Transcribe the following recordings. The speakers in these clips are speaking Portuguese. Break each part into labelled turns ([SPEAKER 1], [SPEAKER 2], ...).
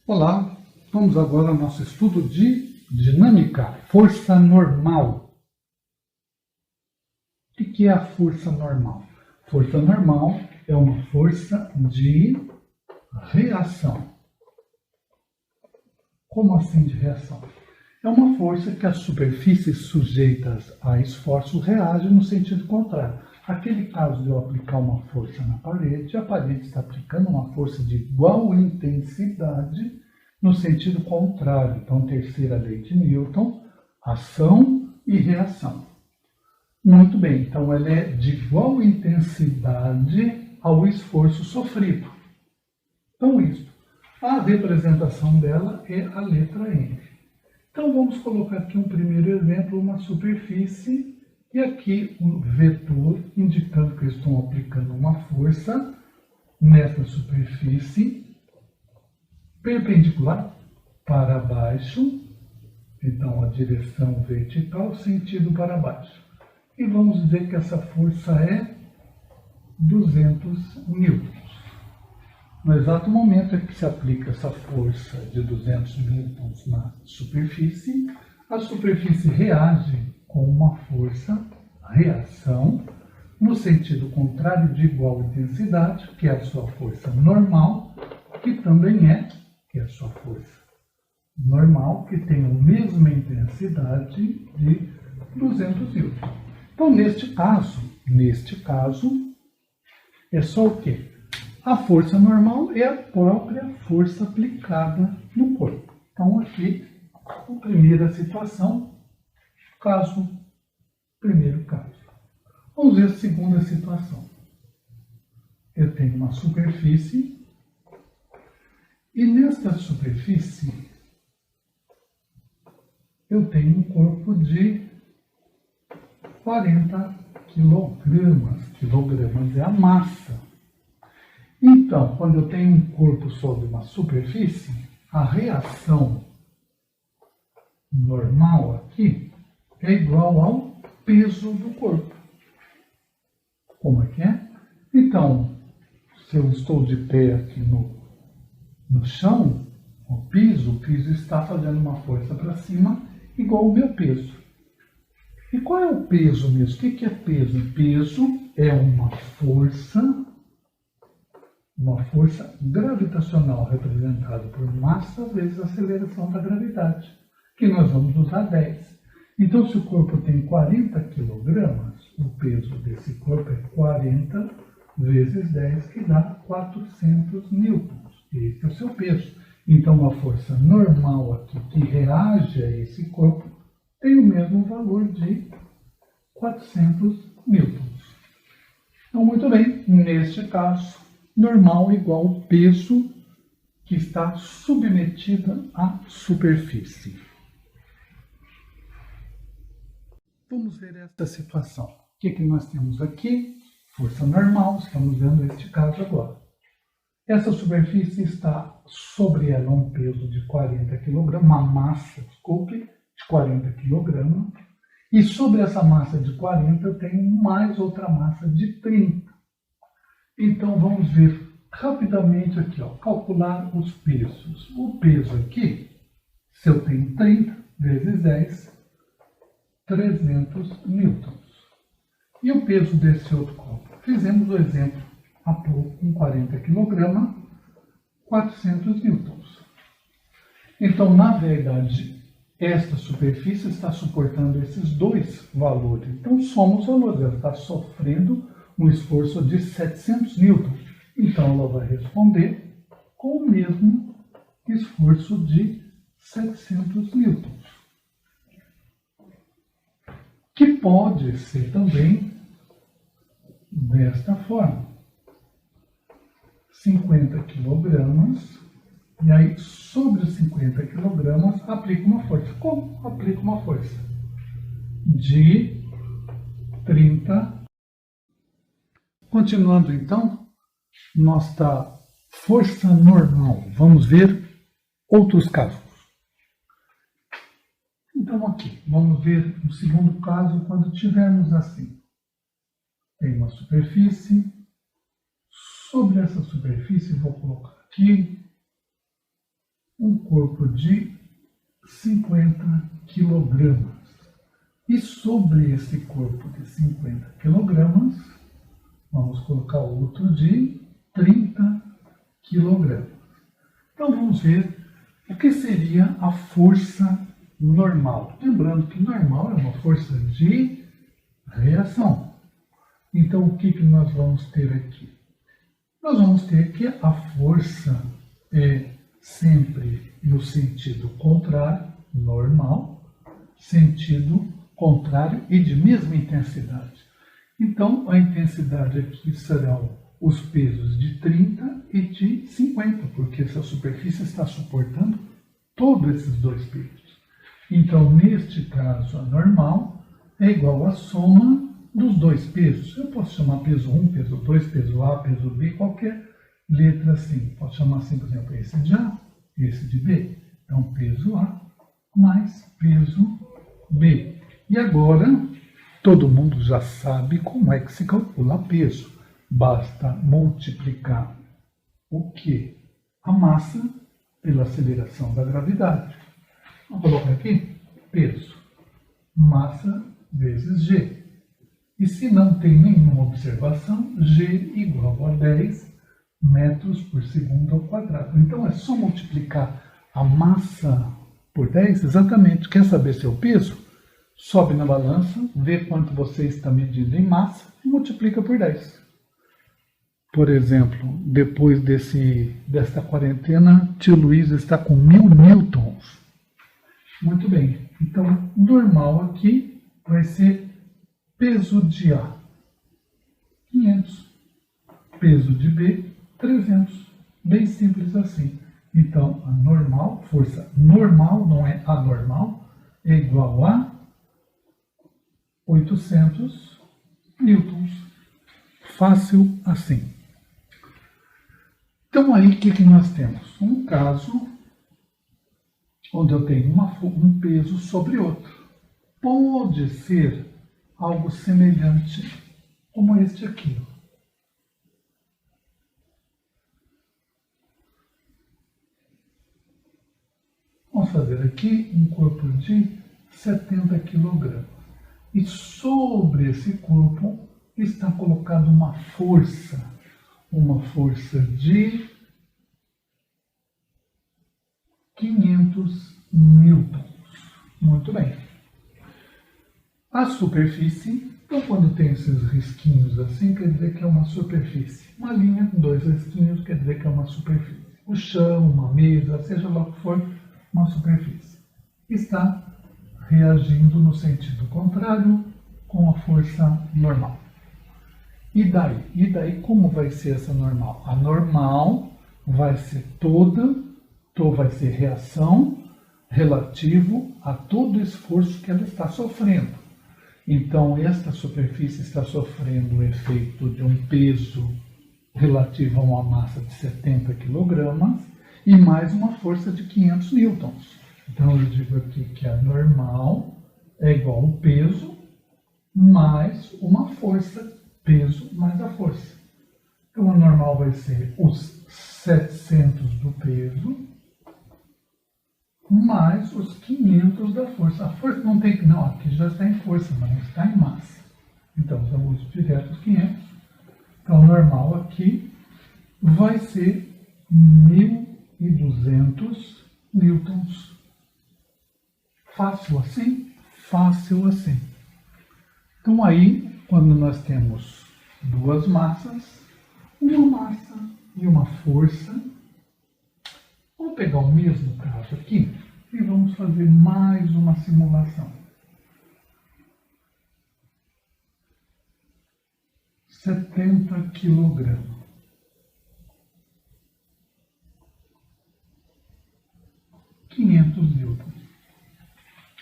[SPEAKER 1] Olá, vamos agora ao nosso estudo de dinâmica, força normal. O que é a força normal? Força normal é uma força de reação. Como assim de reação? É uma força que as superfícies sujeitas a esforço reagem no sentido contrário. Aquele caso de eu aplicar uma força na parede, a parede está aplicando uma força de igual intensidade no sentido contrário. Então, terceira lei de Newton, ação e reação. Muito bem, então ela é de igual intensidade ao esforço sofrido. Então, isso. A representação dela é a letra N. Então, vamos colocar aqui um primeiro exemplo, uma superfície, e aqui um vetor indicando que eu estou aplicando uma força nessa superfície perpendicular para baixo, então a direção vertical, sentido para baixo. E vamos dizer que essa força é 200 newtons. No exato momento em que se aplica essa força de 200 newtons na superfície, a superfície reage com uma força, reação, no sentido contrário de igual intensidade, que é a sua força normal, que também é a sua força normal, que tem a mesma intensidade de 200 newtons. Então, neste caso, é só o quê? A força normal é a própria força aplicada no corpo. Então, aqui, a primeira situação, primeiro caso. Vamos ver a segunda situação. Eu tenho uma superfície e nesta superfície eu tenho um corpo de 40 quilogramas. Quilogramas é a massa. Então, quando eu tenho um corpo sobre uma superfície, a reação normal aqui é igual ao peso do corpo. Como é que é? Então, se eu estou de pé aqui no chão, o piso está fazendo uma força para cima igual ao meu peso. E qual é o peso mesmo? O que é peso? Peso é uma força gravitacional representada por massa vezes a aceleração da gravidade, que nós vamos usar 10. Então, se o corpo tem 40 kg, o peso desse corpo é 40 vezes 10, que dá 400 newtons. Esse é o seu peso. Então, a força normal aqui que reage a esse corpo tem o mesmo valor de 400 newtons. Então, muito bem, neste caso, normal igual ao peso que está submetida à superfície. Vamos ver esta situação. O que nós temos aqui? Força normal, estamos vendo este caso agora. Essa superfície está sobre ela um peso de 40 kg, uma massa, de 40 kg, e sobre essa massa de 40 eu tenho mais outra massa de 30. Então vamos ver rapidamente aqui, calcular os pesos. O peso aqui, se eu tenho 30 vezes 10, 300 newtons. E o peso desse outro corpo? Fizemos o exemplo há pouco com 40 kg, 400 newtons. Então, na verdade, esta superfície está suportando esses dois valores. Então, somos os valores. Ela está sofrendo um esforço de 700 newtons. Então, ela vai responder com o mesmo esforço de 700 newtons. Que pode ser também desta forma. 50 kg, e aí sobre os 50 kg aplica uma força. Como aplica uma força? De 30. Continuando então, nossa força normal. Vamos ver outros casos. Então aqui, vamos ver o segundo caso quando tivermos assim. Tem uma superfície. Sobre essa superfície, vou colocar aqui um corpo de 50 quilogramas. E sobre esse corpo de 50 quilogramas, vamos colocar outro de 30 quilogramas. Então vamos ver o que seria a força normal. Lembrando que normal é uma força de reação. Então o que nós vamos ter aqui? Nós vamos ter que a força é sempre no sentido contrário, normal, sentido contrário e de mesma intensidade. Então, a intensidade aqui serão os pesos de 30 e de 50, porque essa superfície está suportando todos esses dois pesos. Então, neste caso, a normal é igual à soma dos dois pesos. Eu posso chamar peso 1, peso 2, peso A, peso B, qualquer letra assim. Posso chamar assim, por exemplo, esse de A, esse de B. Então, peso A mais peso B. E agora, todo mundo já sabe como é que se calcula peso. Basta multiplicar o quê? A massa pela aceleração da gravidade. Vamos colocar aqui peso, massa vezes G. E se não tem nenhuma observação, G igual a 10 metros por segundo ao quadrado. Então é só multiplicar a massa por 10, exatamente. Quer saber seu peso? Sobe na balança, vê quanto você está medindo em massa e multiplica por 10. Por exemplo, depois desta quarentena, tio Luiz está com 1000 newtons. Muito bem. Então, normal aqui vai ser peso de A, 500. Peso de B, 300. Bem simples assim. Então, a normal, força normal, não é anormal, é igual a 800 newtons. Fácil assim. Então, aí, o que nós temos? Um caso onde eu tenho um peso sobre outro. Pode ser algo semelhante, como este aqui. Vamos fazer aqui um corpo de 70 kg. E sobre esse corpo está colocada uma força de 500 newtons. Muito bem. A superfície, então quando tem esses risquinhos assim, quer dizer que é uma superfície. Uma linha com dois risquinhos quer dizer que é uma superfície. O chão, uma mesa, seja lá o que for, uma superfície. Está reagindo no sentido contrário com a força normal. E daí como vai ser essa normal? A normal vai ser vai ser reação relativo a todo o esforço que ela está sofrendo. Então, esta superfície está sofrendo o efeito de um peso relativo a uma massa de 70 kg e mais uma força de 500 newtons. Então, eu digo aqui que a normal é igual ao peso mais uma força, peso mais a força. Então, a normal vai ser os 700 do peso mais os 500 da força. A força não tem que... Não, aqui já está em força, mas não está em massa. Então, eu uso direto os 500. Então, normal aqui vai ser 1.200 newtons. Fácil assim? Fácil assim. Então, aí, quando nós temos duas massas, uma massa e uma força, vamos pegar o mesmo caso aqui e vamos fazer mais uma simulação. 70 kg. Newtons.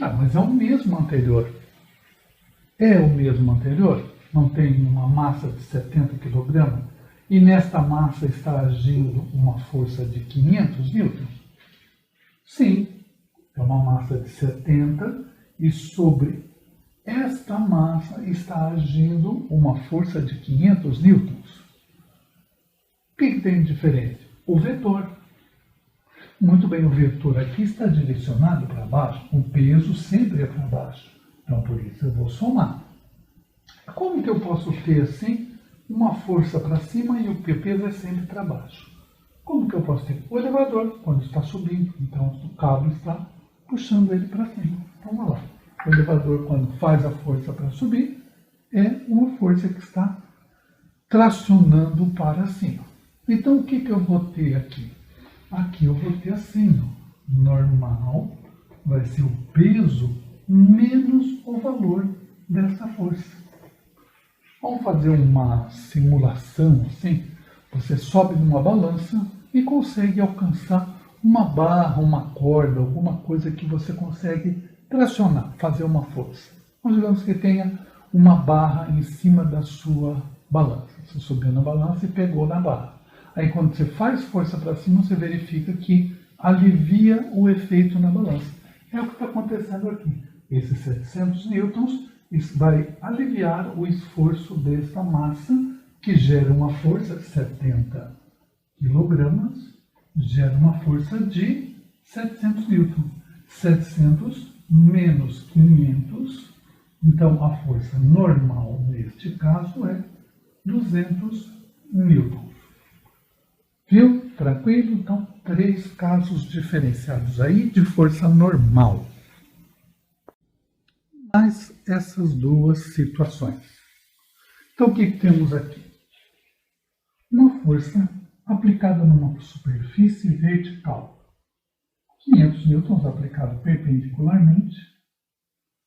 [SPEAKER 1] Mas é o mesmo anterior. É o mesmo anterior? Não tem uma massa de 70 kg? E nesta massa está agindo uma força de 500 newtons? Sim, é uma massa de 70 e sobre esta massa está agindo uma força de 500 newtons. O que tem de diferente? O vetor. Muito bem, o vetor aqui está direcionado para baixo, o peso sempre é para baixo. Então, por isso eu vou somar. Como que eu posso ter, assim, uma força para cima e o peso é sempre para baixo? Como que eu posso ter? O elevador, quando está subindo, então o cabo está puxando ele para cima. Então, vamos lá. O elevador, quando faz a força para subir, é uma força que está tracionando para cima. Então, o que que eu vou ter aqui? Aqui eu vou ter assim, ó, normal vai ser o peso menos o valor dessa força. Vamos fazer uma simulação assim. Você sobe numa balança e consegue alcançar uma barra, uma corda, alguma coisa que você consegue tracionar, fazer uma força. Nós digamos que tenha uma barra em cima da sua balança. Você subiu na balança e pegou na barra. Aí quando você faz força para cima, você verifica que alivia o efeito na balança. É o que está acontecendo aqui. Esses 700 newtons, isso vai aliviar o esforço dessa massa, que gera uma força de 70 quilogramas, gera uma força de 700 newtons. 700 menos 500, então a força normal neste caso é 200 newtons. Viu? Tranquilo? Então, 3 casos diferenciados aí de força normal. Mais essas duas situações. Então, o que temos aqui? Uma força aplicada numa superfície vertical. 500 newtons aplicado perpendicularmente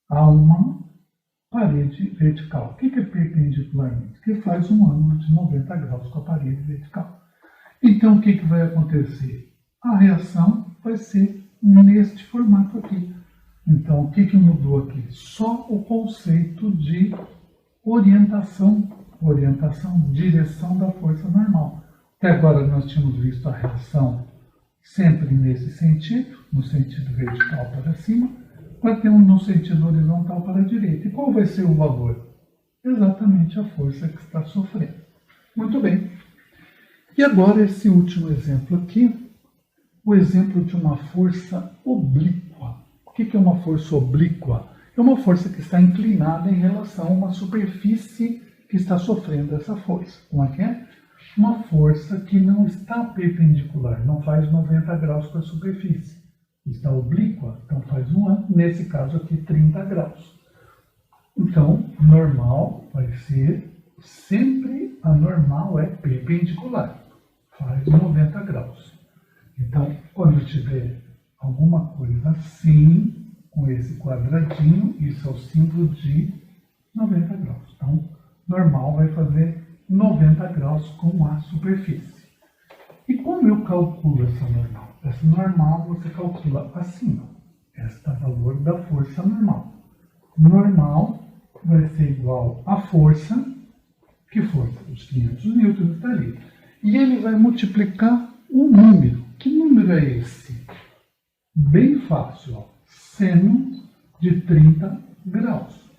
[SPEAKER 1] a uma parede vertical. O que é perpendicularmente? Que faz um ângulo de 90 graus com a parede vertical. Então, o que vai acontecer? A reação vai ser neste formato aqui. Então, o que mudou aqui? Só o conceito de orientação, direção da força normal. Até agora nós tínhamos visto a reação sempre nesse sentido, no sentido vertical para cima, agora temos no sentido horizontal para a direita. E qual vai ser o valor? Exatamente a força que está sofrendo. Muito bem. E agora esse último exemplo aqui, o exemplo de uma força oblíqua. O que é uma força oblíqua? É uma força que está inclinada em relação a uma superfície que está sofrendo essa força. Como é que é? Uma força que não está perpendicular, não faz 90 graus com a superfície. Está oblíqua, então faz um ângulo, nesse caso aqui 30 graus. Então, normal vai ser, sempre a normal é perpendicular, faz 90 graus. Então, quando tiver alguma coisa assim, com esse quadradinho, isso é o símbolo de 90 graus. Então, normal vai fazer 90 graus com a superfície. E como eu calculo essa normal? Essa normal você calcula assim, ó. Este é o valor da força normal. Normal vai ser igual à força, que força? Os 500 newtons está ali. E ele vai multiplicar o número. Que número é esse? Bem fácil, ó. Seno de 30 graus.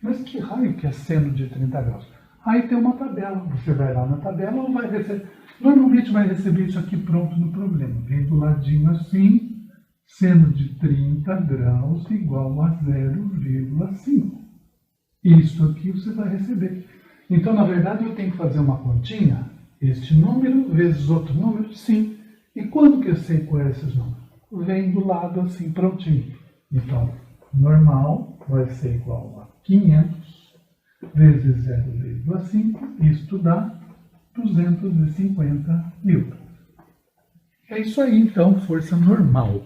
[SPEAKER 1] Mas que raio que é seno de 30 graus? Aí tem uma tabela. Você vai lá na tabela ou vai receber... Normalmente vai receber isso aqui pronto no problema. Vem do ladinho assim, seno de 30 graus igual a 0,5. Isso aqui você vai receber. Então, na verdade, eu tenho que fazer uma continha. Este número vezes outro número, sim. E quando que eu sei qual é esses números? Vem do lado assim, prontinho. Então, normal vai ser igual a 500 vezes 0,5. Isto dá 250 newtons. É isso aí, então, força normal.